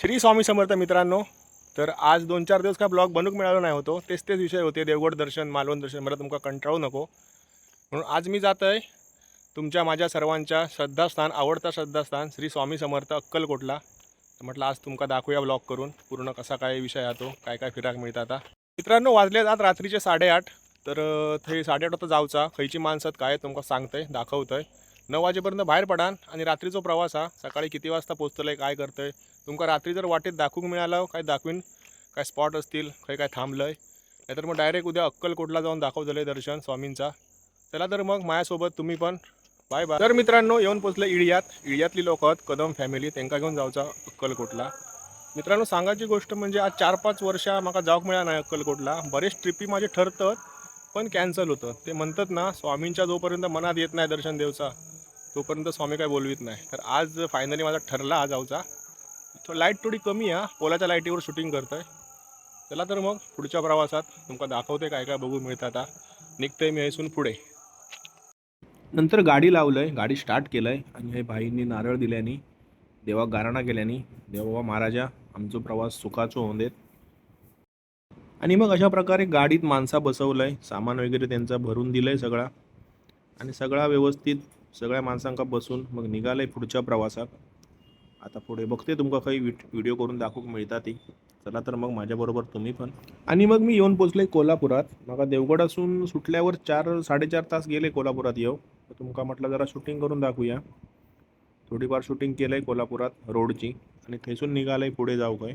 श्री स्वामी समर्थ मित्रांनो. तर आज 2-4 दिवस काय ब्लॉग बनूक मिळालो नाही होतो. तेच विषय होते, देवगड दर्शन, मालवण दर्शन. मला तुमका कंटाळू नको म्हणून आज मी जात आहे तुमच्या माझ्या सर्वांच्या श्रद्धास्थान, आवडता श्रद्धास्थान श्री स्वामी समर्थ अक्कलकोटला. तर म्हटलं आज तुमका दाखवूया ब्लॉग करून पूर्ण कसा काय विषय आहे, तो काय काय फिराक मिळतं. आता मित्रांनो वाजले आज रात्रीचे 8:30. तर ते 8:30 वाजता जाऊचा. खयची माणसात काय तुमका सांगतंय, दाखवतंय. 9 वाजेपर्यंत बाहेर पडान आणि रात्रीचा प्रवास हा. सकाळी किती वाजता पोहोचतलंय, काय करतंय तुमका रात्री जर वाटेत दाखवूक मिळालं, काय दाखवीन, काय स्पॉट असतील, काय थांबलंय. नाहीतर मग डायरेक्ट उद्या अक्कलकोटला जाऊन दाखवतलंय दर्शन स्वामींचा. चला तर मग माझ्यासोबत तुम्ही पण. Bye bye. तर मित्रांनो येऊन पोचलं इळ्यातली लोक आहेत, कदम फॅमिली, त्यांना घेऊन जाऊचा अक्कलकोटला. मित्रांनो सांगायची गोष्ट म्हणजे आज 4-5 वर्षा माका जाऊक मिळालं नाही अक्कलकोटला. बरेच ट्रिपी माझे ठरतात पण कॅन्सल होतं. ते म्हणतात ना, स्वामींच्या जोपर्यंत मनात येत नाही दर्शन देवचा तोपर्यंत स्वामी काय बोलवीत नाही. तर आज फायनली माझा ठरला आज जाऊचा. तो लाईट थोडी कमी आहे, पोलाच्या लाईटीवर शूटिंग करतोय. चला तर मग पुढच्या प्रवासात तुमका दाखवते काय काय बघू मिळतं. आता निघतंय मी इथून पुढे. नंतर गाडी लावलंय, गाडी स्टार्ट केलंय आणि हे भाईंनी नारळ दिल्यानी, देवा गाराणा केल्यानी, देवा महाराजा आमचा प्रवास सुखाचो होऊन देत. आणि मग अशा प्रकारे गाडीत माणसा बसवलंय, सामान वगैरे त्यांचा भरून दिलंय सगळा. आणि सगळा व्यवस्थित सगळ्या माणसांका बसून मग निघालंय पुढच्या प्रवासात. आता पुढे बघते तुमका काही व्हिडिओ करून दाखवूक मिळतात ती. चला तर मग माझ्याबरोबर तुम्ही पण. आणि मग मी येऊन पोचले कोल्हापुरात. मग देवगड असून सुटल्यावर 4-4.5 तास गेले कोल्हापुरात येऊ. तर तुमका म्हटलं जरा शूटिंग करून दाखवूया. थोडीफार शूटिंग केलंय कोल्हापुरात रोडची आणि थैसून निघालंय पुढे जाऊ काय.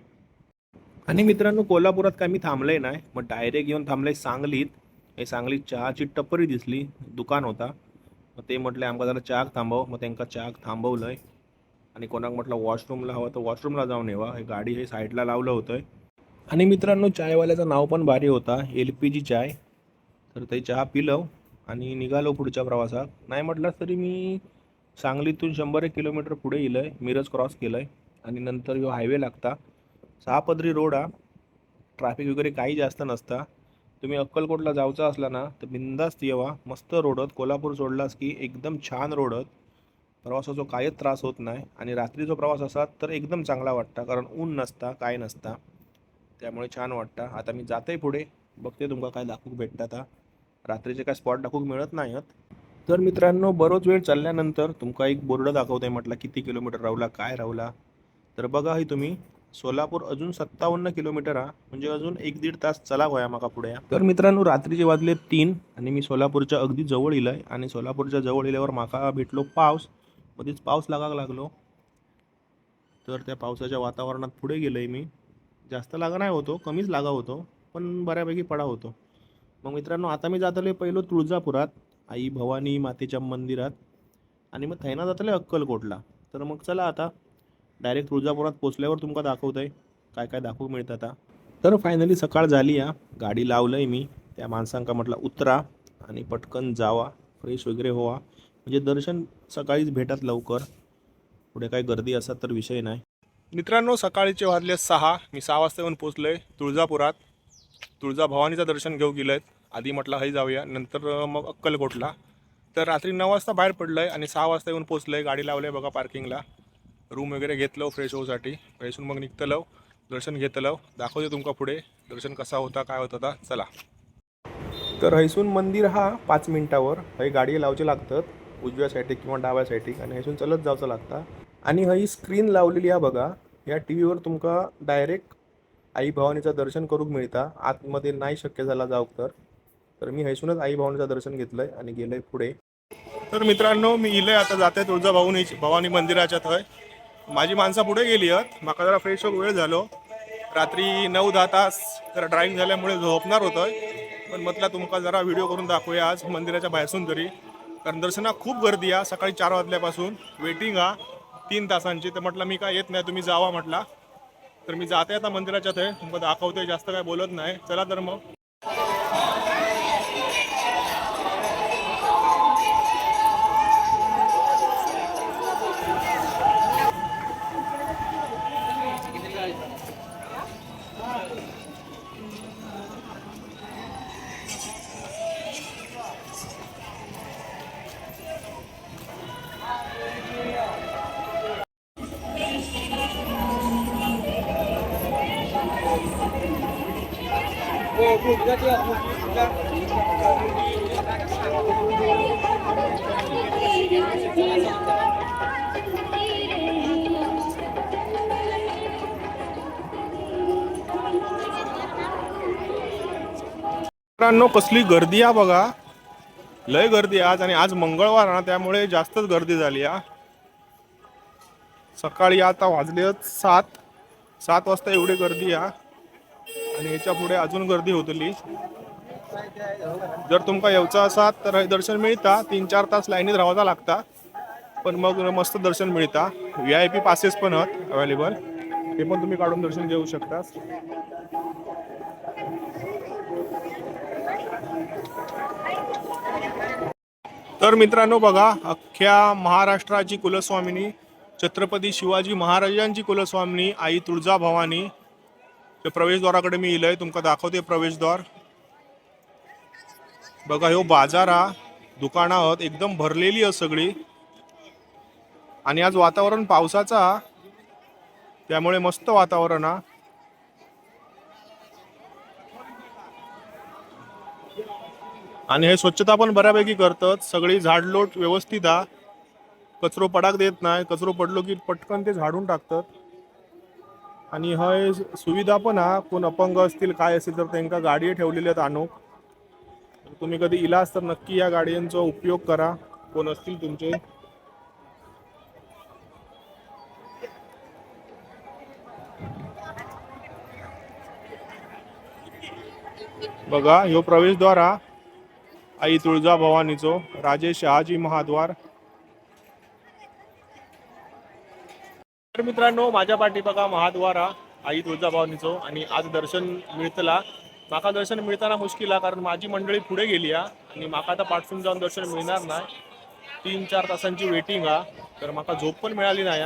आणि मित्रांनो कोल्हापुरात काय मी थांबलंय नाही, मग डायरेक्ट येऊन थांबलंय सांगलीत. हे सांगलीत चहाची टपरी दिसली, दुकान होता. मग ते म्हटले आमका जरा चहा थांबव. मग त्यांना चहा थांबवलंय. आणि कोणाक म्हटलं वॉशरूमला हवं तर वॉशरूमला जाऊन येवा. हे गाडी हे साईडला लावलं होतं. आणि मित्रांनो चायवाल्याचं नाव पण भारी होता, LPG चाय. तर ते चहा पिलं आणि निघालो पुढच्या प्रवासात. नाही म्हटलं तरी मी सांगलीतून 100-1 किलोमीटर पुढे येलोय. मिरज क्रॉस केलंय आणि नंतर जो हायवे लागता, 6 पदरी रोड हा. ट्रॅफिक वगैरे काही जास्त नसता. तुम्ही अक्कलकोटला जायचं असला ना तर बिंदास्त येवा. मस्त रोड आहेत. कोल्हापूर सोडलास की एकदम छान रोड आहेत. प्रवासाचा काहीच त्रास होत नाही. आणि रात्रीचा प्रवास असा तर एकदम चांगला वाटतं, कारण ऊन नसता, काय नसता, त्यामुळे छान वाटतं. आता मी जाते पुढे, बघते तुमका काय दाखवूक भेटतं. आता रात्रीचे काय स्पॉट दाखवूक मिळत नाही आहेत. तर मित्रांनो बरोच वेळ चालल्यानंतर तुमका एक बोर्ड दाखवते. म्हटलं किती किलोमीटर रावला, काय रावला. तर बघा ही तुम्ही, सोलापूर अजून 57 किलोमीटर हा. म्हणजे अजून 1-1.5 तास चला गोया माका पुढे. तर मित्रांनो रात्रीचे वाजले 3 आणि मी सोलापूरच्या अगदी जवळ इलंय. आणि सोलापूरच्या जवळ इल्यावर माका भेटलो पाऊस. मध्येच पाऊस लागायला लागलो. तर त्या पावसाच्या वातावरणात पुढे गेलोय मी. जास्त लागा नाही होतो, कमीच लागा होतो, पण बऱ्यापैकी पडा होतो. मग मित्रांनो आता मी जातले पहिलो तुळजापुरात आई भवानी मातेच्या मंदिरात. आणि मग थैना जातले अक्कलकोटला. तर मग चला आता डायरेक्ट तुळजापुरात पोचल्यावर तुमका दाखवतंय काय काय दाखवू मिळतं. आता तर फायनली सकाळ झाली या. गाडी लावलंय मी. त्या माणसांका म्हटलं उतरा आणि पटकन जावा, फ्रेश वगैरे व्हा, म्हणजे दर्शन सकाळीच भेटत लवकर. पुढे काही गर्दी असत तर विषय नाही. मित्रांनो सकाळीचे वाजले 6. मी 6 वाजता येऊन पोचलोय तुळजापुरात. तुळजाभवानीचं दर्शन घेऊ गेलंय. आधी म्हटलं हई जाऊया, नंतर मग अक्कलकोटला. तर रात्री 9 वाजता बाहेर पडलं आहे आणि 6 वाजता येऊन पोचलं. गाडी लावलं आहे बघा पार्किंगला. रूम वगैरे घेतलं फ्रेश होऊसाठी. फ्रेश होऊन मग निघतलं, दर्शन घेतलं. दाखवते तुमका पुढे दर्शन कसा होता, काय होता. चला. तर हैसून मंदिर हा 5 मिनिटावर. हई गाडी लावचे लागतात उजव्या साईडे किंवा डाव्या साईडे, आणि हैसून चलत जायचं लागतं. आणि हई स्क्रीन लावलेली आहे बघा. या TV वर तुमका डायरेक्ट आई भवानीचं दर्शन करूक मिळतं. आतमध्ये नाही शक्य झाला जाऊक तर मी हैसूनच आई भवानीचं दर्शन घेतलंय आणि गेलंय पुढे. तर मित्रांनो मी इलंय आता, जाते भवानी मंदिराच्या थंय. माझी माणसं पुढे गेली आहेत. माका जरा फ्रेश होऊक वेळ झालो. रात्री 9-10 तास जरा ड्राईव्ह झाल्यामुळे झोपणार होतं. पण म्हटलं तुमका जरा व्हिडिओ करून दाखवूया आज मंदिराच्या बाहेरून तरी, कारण दर्शनात खूप गर्दी आहे. सकाळी 4 वाजल्यापासून वेटिंग हा 3 तासांची. तर म्हटलं मी काय येत नाही, तुम्ही जावा म्हटला. तर मी जाते आता मंदिराच्या ते तुमका दाखवतोय, जास्त काय बोलत नाही. चला तर मग. मित्रांनो कसली गर्दी आहे बघा, लय गर्दी आज, आणि आज मंगळवार ना त्यामुळे जास्तच गर्दी झाली आहे. सकाळी आता वाजले 7 वाजता एवढी गर्दी आहे, आणि याच्या पुढे अजून गर्दी होतली. जर तुमका येऊचा असात तर दर्शन मिळता, 3-4 तास लाईनीत राहायला लागता, पण मग मस्त दर्शन मिळता. VIP पासेस पण आहेत अवेलेबल, ते पण तुम्ही काढून दर्शन घेऊ शकता. तर मित्रांनो बघा, अख्ख्या महाराष्ट्राची कुलस्वामिनी छत्रपती शिवाजी महाराजांची कुलस्वामिनी आई तुळजाभवानी प्रवेशद्वाराकडे मी इलय, तुमका दाखवते प्रवेशद्वार. बघा ह्यो बाजार हा, दुकानं आहेत एकदम भरलेली आहेत सगळी, आणि आज वातावरण पावसाचा, त्यामुळे मस्त वातावरण हा. आणि हे स्वच्छता पण बऱ्यापैकी करतात, सगळी झाडलोट व्यवस्थित हा, कचरो पडाक देत नाही, कचरो पडलो की पटकन ते झाडून टाकतात. आणि हय सुविधा पण हा, कोण अपंग असतील काय असेल तर त्यांना गाडी ठेवलेली आहेत आणूक. तुम्ही कधी इलाज तर नक्की या गाड्यांचा उपयोग करा, कोण असतील तुमचे. बघा ह्यो प्रवेशद्वार हा आई तुळजाभवानीचो, राजे शहाजी महाद्वार. तर मित्रांनो माझ्या पाठी बघा महाद्वार हा आई तुळजाभवानीचो, आणि आज दर्शन मिळतला. माका दर्शन मिळताना मुश्किल आहे, कारण माझी मंडळी पुढे गेली आहे, आणि माका आता पाठवून जाऊन दर्शन मिळणार नाही. 3-4 तासांची वेटिंग आहे, तर माका झोप पण मिळाली नाही.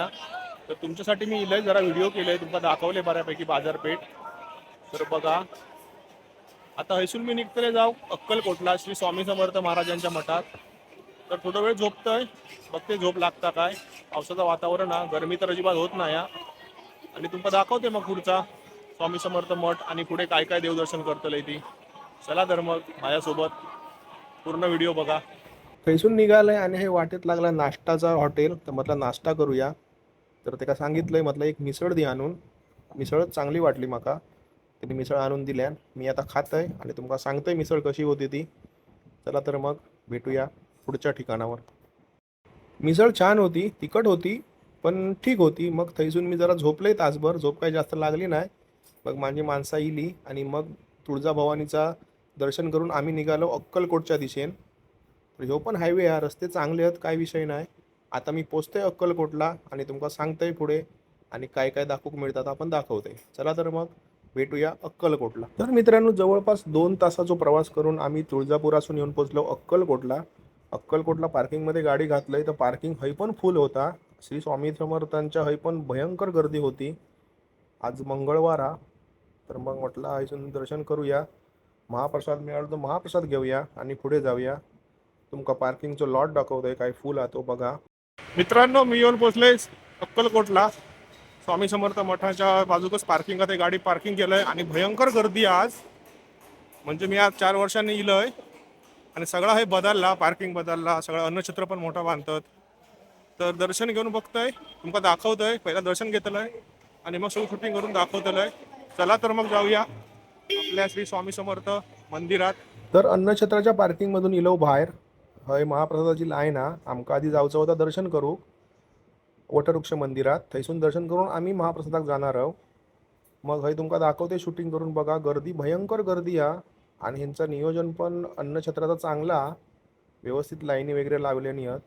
तर तुमच्यासाठी मी इलय, जरा व्हिडिओ केले, तुमका दाखवले बऱ्यापैकी बाजारपेठ. तर बघा आता हैसून मी निघतले जाऊ अक्कलकोटला श्री स्वामी समर्थ महाराजांच्या मठात. तर थोडा वेळ झोपतोय, बघते झोप लागता काय. पावसाचं वातावरण हा, गरमी तर अजिबात होत नाही, आणि तुमका दाखवते मग पुढचा स्वामी समर्थ मठ, आणि पुढे काय काय देवदर्शन करतलंय ती. चला तर मग माझ्यासोबत पूर्ण व्हिडिओ बघा. थैसून निघालंय, आणि हे वाटेत लागला नाश्ताचा हॉटेल, तर म्हटलं नाश्ता करूया. तर ते का सांगितलंय, म्हटलं एक मिसळ दे आणून. मिसळच चांगली वाटली माका, त्यांनी मिसळ आणून दिल्या. मी आता खातोय आणि तुमका सांगतोय मिसळ कशी होती ती. चला तर मग भेटूया पुढच्या ठिकाणावर. मिसळ छान होती, तिखट होती, पण ठीक होती. मग थैसून मी जरा झोपले तासभर, झोप काही जास्त लागली नाही. मग माझी माणसं इली, आणि मग तुळजाभवानीचा दर्शन करून आम्ही निघालो अक्कलकोटच्या दिशेने. तर ह्यो पण हायवे आहे, रस्ते चांगले आहेत, काय विषय नाही. आता मी पोचतोय अक्कलकोटला, आणि तुमका सांगतोय पुढे, आणि काय काय दाखवूक मिळतात आपण दाखवतोय. चला तर मग भेटूया अक्कलकोटला. तर मित्रांनो जवळपास 2 तासाचा प्रवास करून आम्ही तुळजापुरासून येऊन पोचलो अक्कलकोटला. अक्कलकोटला पार्किंगमध्ये गाडी घातलंय, तर पार्किंग हय पण फुल होता. श्री स्वामी समर्थांच्या हय पण भयंकर गर्दी होती. आज मंगळवार हा, तर मग म्हटलं इथून दर्शन करूया, महाप्रसाद मिळाला तर महाप्रसाद घेऊया, आणि पुढे जाऊया. तुमका पार्किंगचं लॉट दाखवतोय, काय फुल आहे तो बघा. मित्रांनो मी येऊन पोचलोय अक्कलकोटला. स्वामी समर्थ मठाच्या बाजूकच पार्किंग आहे, गाडी पार्किंग केलंय, आणि भयंकर गर्दी आज. म्हणजे मी आज 4 वर्षांनी इलोय, आणि सगळा हे बदलला, पार्किंग बदलला, सगळं अन्नछत्र पण मोठा बांधतात. तर दर्शन घेऊन बघतोय, तुमका दाखवतोय. पहिला दर्शन घेतलंय, आणि मग सगळं शूटिंग करून दाखवतलंय. चला तर मग जाऊया आपल्या श्री स्वामी समर्थ मंदिरात. तर अन्नछत्राच्या पार्किंगमधून इलो बाहेर. हय महाप्रसादाची लाईन हा, आमका आधी जाऊचं होतं दर्शन करू वटवृक्ष मंदिरात. थैसून दर्शन करून आम्ही महाप्रसादाक जाणार आहोत. मग हय तुमका दाखवते शूटिंग करून बघा. गर्दी भयंकर गर्दी हा, आणि ह्यांचं नियोजन पण अन्नछत्राचा चांगला, व्यवस्थित लाईनी वगैरे लावल्यानी आहेत.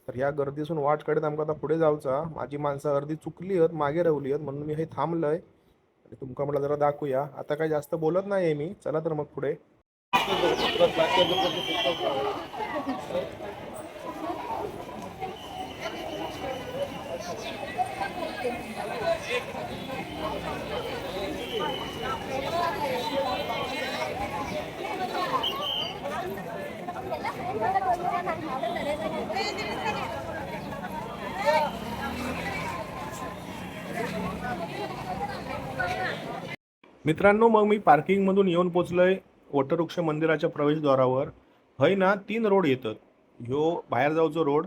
तर ह्या गर्दीसून वाट काढत आमका आता पुढे जाऊचा. माझी माणसं अर्धी चुकली आहेत, मागे राहिली आहेत, म्हणून मी हे थांबलोय, आणि तुमका म्हटलं जरा दाखवूया. आता काय जास्त बोलत नाही आहे मी. चला तर मग पुढे. मित्रांनो, मग मी पार्किंगमधून येऊन पोचलोय वटवृक्ष मंदिराच्या प्रवेशद्वारावर. हय ना 3 रोड येतात. ह्यो बाहेर जाऊचो रोड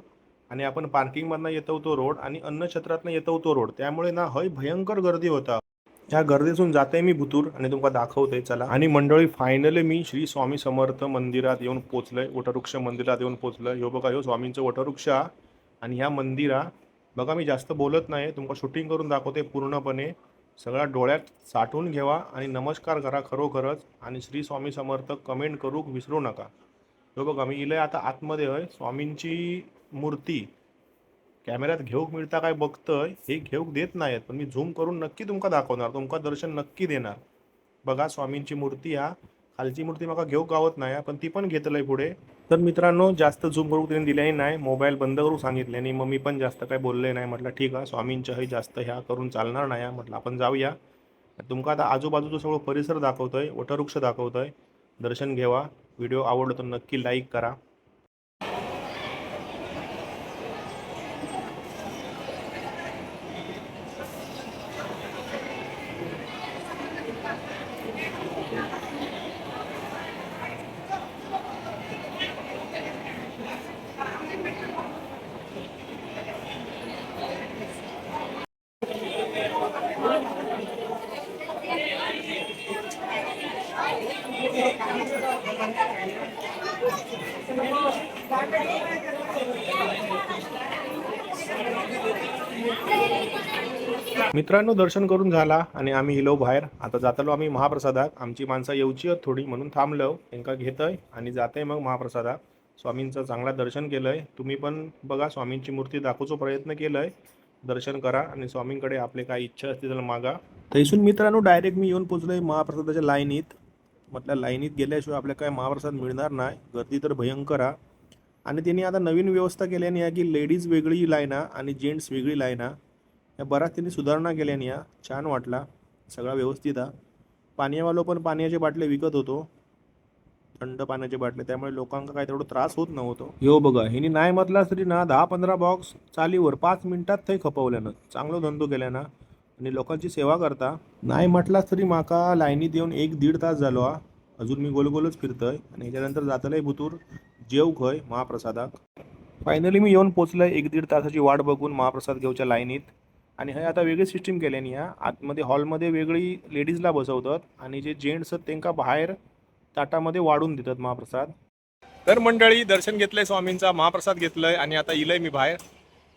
आणि आपण पार्किंगमधनं येतो तो रोड आणि अन्नछत्रातनं येतो तो रोड. त्यामुळे ना हय भयंकर गर्दी होता. ह्या गर्दीतून जाते मी भुतूर आणि तुमका दाखवते चला. आणि मंडळी, फायनली मी श्री स्वामी समर्थ मंदिरात येऊन पोचलोय. वटवृक्ष मंदिरात येऊन पोचलोय. ह्यो बघा, ह्यो स्वामींचं वटवृक्ष आणि ह्या मंदिरा बघा. मी जास्त बोलत नाही, तुमका शूटिंग करून दाखवते पूर्णपणे. सगळा डोळ्यात साठवून घ्यावा आणि नमस्कार करा खरोखरच. आणि श्री स्वामी समर्थ कमेंट करूक विसरू नका. हे बघा, मी इलय आता आतमध्ये आहे. स्वामींची मूर्ती कॅमेऱ्यात घेऊक मिळता काय बघतोय, हे घेऊक देत नाहीत, पण मी झूम करून नक्की तुमका दाखवणार, तुमका दर्शन नक्की देणार. बघा, स्वामींची मूर्ती हा. खालची मूर्ती मला घेऊक गावत नाही, पण ती पण घेतलंय पुढे. तर मित्रांनो, जास्त झूम करू त्यांनी दिल्याही नाही, मोबाईल बंद करू सांगितले आणि मग मी पण जास्त काय बोलले नाही. म्हटलं ठीक आहे, स्वामींच्या हे जास्त ह्या करून चालणार नाही. म्हटलं आपण जाऊया. तुमका आता आजूबाजूचं सगळं परिसर दाखवतोय, वटवृक्ष दाखवतोय. दर्शन घेवा. व्हिडिओ आवडला तर नक्की लाईक करा. मित्रांनो, दर्शन करून झाला आणि आम्ही हिलो बाहेर. आता जातलो आम्ही महाप्रसादात. आमची माणसं येऊची आहेत थोडी, म्हणून थांबलो. त्यांना घेतोय आणि जाते मग महाप्रसादात. स्वामींचं चांगला दर्शन केलंय. तुम्ही पण बघा, स्वामींची मूर्ती दाखवचा प्रयत्न केलाय. दर्शन करा आणि स्वामींकडे आपले काय इच्छा असतील तर मागा. तैसून मित्रांनो, डायरेक्ट मी येऊन पोचलोय महाप्रसादाच्या लाईनीत. म्हटलं लाईनीत गेल्याशिवाय आपल्याला काय महाप्रसाद मिळणार नाही. गर्दी तर भयंकर आहे. आणि त्यांनी आता नवीन व्यवस्था केल्याने आहे की लेडीज वेगळी लाईन आणि जेंट्स वेगळी लाईन. या बराच त्यांनी सुधारणा केल्याने या छान वाटला. सगळा व्यवस्थित आहे. पाण्यावालो पण पाण्याचे बाटले विकत होतो, थंड पाण्याचे बाटले, त्यामुळे लोकांना काय तेवढं त्रास होत नव्हतो. यो बघा, ह्यानी नाही म्हटला तरी ना 10-15 बॉक्स चालीवर 5 मिनिटात थंय खपवल्यानं. चांगलं धंदो केल्यानं आणि लोकांची सेवा करता. नाही म्हटला तरी माका लाईनीत येऊन 1-1.5 तास झालो हा. अजून मी गोलगोलच फिरतोय आणि ह्याच्यानंतर जातलंय भुतूर जेव खय महाप्रसादाक. फायनली मी येऊन पोचलोय 1-1.5 तासाची वाट बघून महाप्रसाद घेऊच्या लाईनीत. आणि हे आता वेगळी सिस्टीम केल्याने या आतमध्ये हॉलमध्ये वेगळी लेडीजला बसवतात आणि जे जेंट्स आहेत त्यांना बाहेर ताटामध्ये वाढून देतात महाप्रसाद. तर मंडळी, दर्शन घेतलंय स्वामींचा, महाप्रसाद घेतलंय आणि आता इलंय मी बाहेर.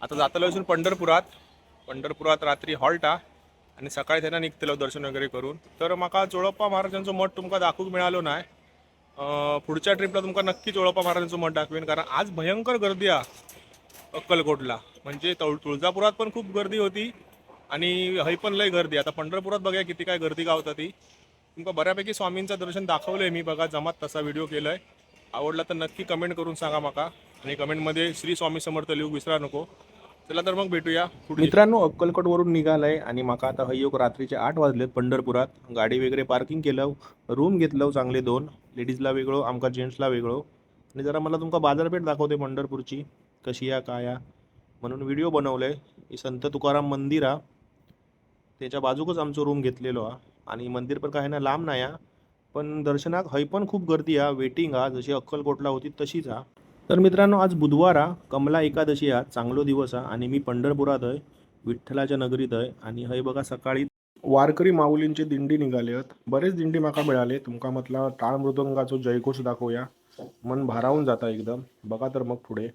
आता जातलो असून पंढरपुरात रात्री हॉल्ट आणि सकाळी त्यांना निघतलो दर्शन वगैरे करून. तर माका चोळप्पा महाराजांचं मठ तुमका दाखवूक मिळालो नाही. पुढच्या ट्रिपला तुमका नक्की चोळप्पा महाराजांचं मठ दाखवेन, कारण आज भयंकर गर्दी आहे अक्कलकोटला. म्हणजे तुळजापुरात पण खूप गर्दी होती आणि हय पण लय गर्दी. आता पंढरपुरात बघा किती काय गर्दी गावता ती. तुमका बऱ्यापैकी स्वामींचं दर्शन दाखवलंय मी. बघा, जमात तसा व्हिडिओ केलाय. आवडला तर नक्की कमेंट करून सांगा माका आणि कमेंटमध्ये श्री स्वामी समर्थ लिहू विसरा नको. चला तर मग भेटूया. मित्रांनो, अक्कलकोटवरून निघालाय आणि माका आता हययोग रात्रीचे 8 वाजलेत. पंढरपुरात गाडी वगैरे पार्किंग केलं, रूम घेतलं चांगले 2, लेडीजला वेगळं आमका जेंट्सला वेगळं. आणि जरा मला तुमका बाजारपेठ दाखवते पंढरपूरची कशी या काय या, म्हणून व्हिडिओ बनवलंय. ही संत तुकाराम मंदिर आहे, त्याच्या बाजूकच आमचं रूम घेतलेलो आहे. आणि मंदिर पण काय ना लांब नाही आहे, पण दर्शनाक हय पण खूप गर्दी आहे. वेटिंग आहे, जशी अक्कलकोटला होती तशीच आहे. तर मित्रांनो, आज बुधवार आहे, कमला एकादशी आहे, चांगलो दिवस आहे. आणि मी पंढरपुरात आहे, विठ्ठलाच्या नगरीत आहे. आणि हय बघा, सकाळी वारकरी माऊलींची दिंडी निघाली आहेत. बरेच दिंडी माका मिळाले. तुमका म्हटलं टाळ मृदंगाचो जयघोष दाखवूया, मन भारावून जाता एकदम. बघा तर मग पुढे.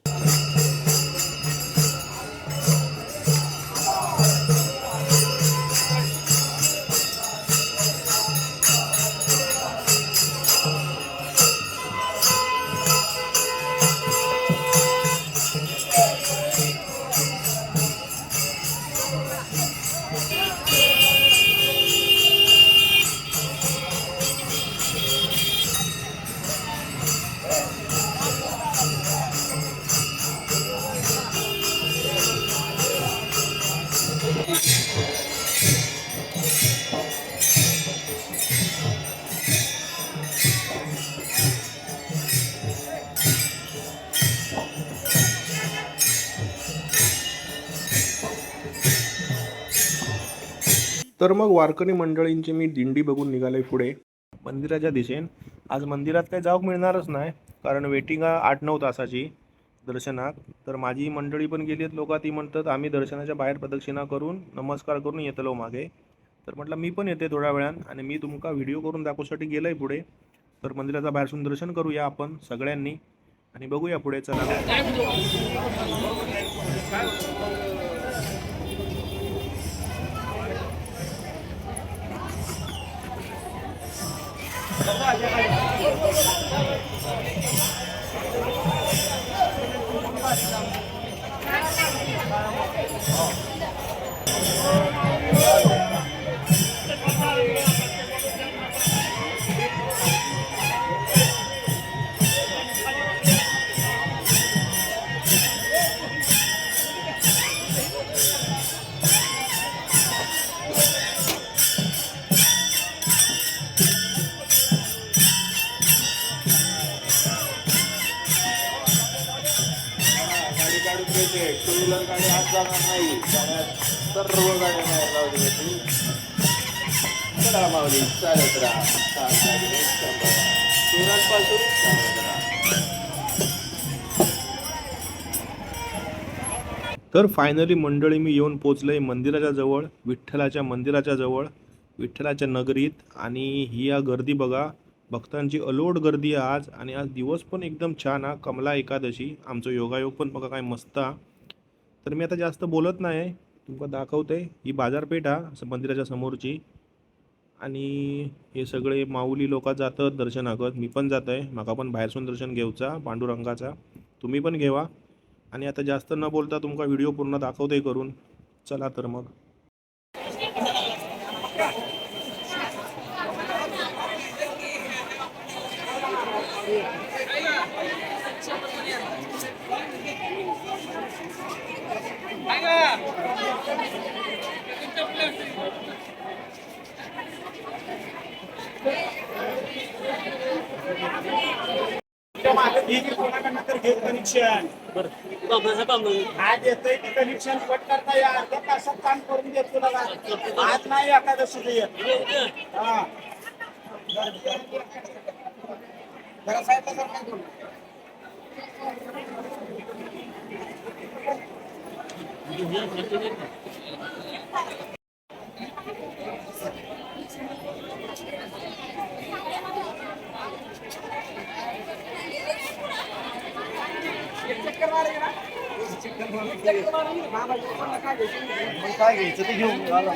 तर मग वारकरी मंडळींची मी दिंडी बघून निघालोय पुढे मंदिराच्या दिशेन. आज मंदिरात काही जाऊक मिळणारच नाही, कारण वेटिंग 8-9 तासाची दर्शनात. तर माझी मंडळी पण गेली आहेत, लोक ती म्हणतात आम्ही दर्शनाच्या बाहेर प्रदक्षिणा करून नमस्कार करून येतलो मागे. तर म्हटलं मी पण येते थोड्या वेळान आणि मी तुमका व्हिडिओ करून दाखवण्यासाठी गेलोय पुढे. तर मंदिराचा बाहेरसून दर्शन करूया आपण सगळ्यांनी आणि बघूया पुढे. चला. टू व्हीलर गाडी आज जाणार नाही, सर्व गाड्या नाही लावली. चला माऊली चालत राहा, सुरांपासून चालत राहा. तर फायनली मंडळी मी येऊन पोचलोय मंदिराच्या जवळ, विठ्ठलाच्या मंदिराच्या जवळ, विठ्ठलाच्या नगरीत. आणि ही गर्दी बघा, भक्तांची अलोट गर्दी आहे आज. आणि आज दिवस पण एकदम छान हा, कमला एकादशी. आमचं योगायोग पण बघा काय मस्त. तर मी आता जास्त बोलत नाही, तुमका दाखवते ही बाजारपेठ हा मंदिराच्या समोरची. आणि हे सगळे माऊली लोक जातात दर्शनाकत, मी पण जात आहे. माका पण बाहेरसून दर्शन घेऊचा पांडुरंगाचा, तुम्ही पण घेवा. आणि आता जास्त न बोलता तुमका व्हिडिओ पूर्ण दाखवते करून. चला तर मग. कनेक्शन आज येतोय की कनेक्शन कट करता या अर्ध्या तासात काम करून देत तुला. आज नाही एकादशी हा जरा साहेब काय घ्यायचं ते घेऊन चला.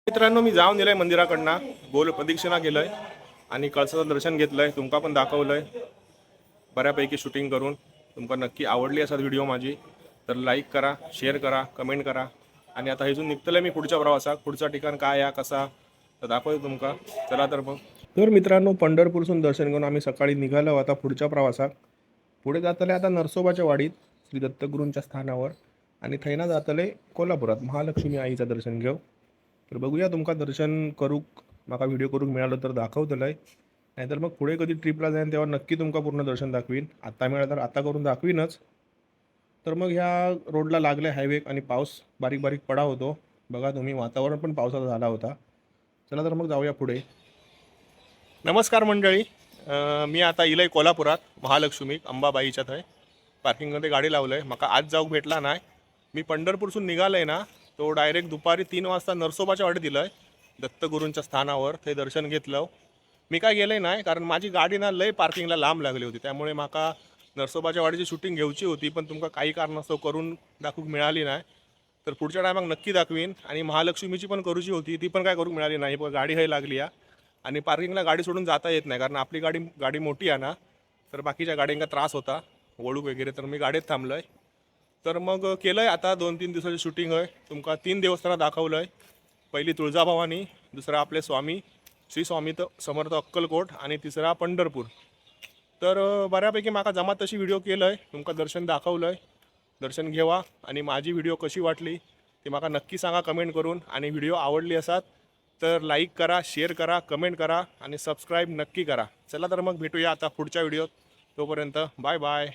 मित्रांनो, मी जाऊन दिलंय मंदिराकडनं, गोल प्रदक्षिणा केलंय आणि कळसाचं दर्शन घेतलंय, तुमका पण दाखवलंय बऱ्यापैकी शूटिंग करून. तुमका नक्की आवडली असा व्हिडिओ माझी तर लाईक करा, शेअर करा, कमेंट करा. आणि आता इथून निघतलंय मी पुढच्या प्रवासात. पुढचा ठिकाण काय आहे कसा तर दाखवतो तुमका. चला तर मग. तर मित्रांनो, पंढरपूरसून दर्शन घेऊन आम्ही सकाळी निघालो आता पुढच्या प्रवासात. पुढे जातले आता नरसोबाच्या वाडीत श्री दत्तगुरूंच्या स्थानावर, आणि थैना जातले कोल्हापुरात महालक्ष्मी आईचं दर्शन घेऊ. तर बघूया तुमका दर्शन करूक माका व्हिडिओ करूक मिळालं तर दाखवतलंय, नाहीतर मग पुढे कधी ट्रिपला जाईन तेव्हा नक्की तुमका पूर्ण दर्शन दाखवीन. आता मिळालं तर आता करून दाखवीनच. तर मग ह्या रोडला लागले हायवे आणि पाऊस बारीक बारीक पडा होतो बघा तुम्ही, वातावरण पण पावसाचा झाला होता. चला तर मग जाऊया पुढे. नमस्कार मंडळी, मी आता इलय कोल्हापुरात महालक्ष्मी अंबाबाईच्या थंय पार्किंगमध्ये गाडी लावलंय. माका आज जाऊक भेटला नाही. मी पंढरपूरसून निघालंय ना, तो डायरेक्ट दुपारी 3 वाजता नरसोबाच्या वाडीत दिलं आहे दत्तगुरूंच्या स्थानावर. ते दर्शन घेतलं. मी काय गेलं नाही, कारण माझी गाडी ना लय पार्किंगला लांब लागली होती, त्यामुळे माका नरसोबाच्या वाडीची शूटिंग घेऊची होती पण तुमका काही कारणास्तव करून दाखवूक मिळाली नाही. तर पुढच्या टायमाक नक्की दाखवीन. आणि महालक्ष्मीची पण करूची होती ती पण काय करूक मिळाली नाही. पण गाडी हे लागली आहे आणि पार्किंगला गाडी सोडून जाता येत नाही कारण आपली गाडी मोठी आहे ना. तर बाकीच्या गाड्यांना त्रास होता वळूक वगैरे, तर मी गाडीत थांबलो आहे. तर मग केलं आहे आता 2-3 दिवसाची शूटिंग आहे. तुमका 3 देवस्थानं दाखवलं आहे. पहिली तुळजाभवानी, दुसरा आपले स्वामी श्री स्वामी समर्थ अक्कलकोट आणि तिसरा पंढरपूर. तर बऱ्यापैकी माका जमा तशी व्हिडिओ केलं आहे. तुमका दर्शन दाखवलं आहे. दर्शन घेवा आणि माझी व्हिडिओ कशी वाटली ते माका नक्की सांगा कमेंट करून. आणि व्हिडिओ आवडली असात तर लाईक करा, शेअर करा, कमेंट करा आणि सबस्क्राईब नक्की करा. चला तर मग भेटूया आता पुढच्या व्हिडिओत. तोपर्यंत बाय बाय.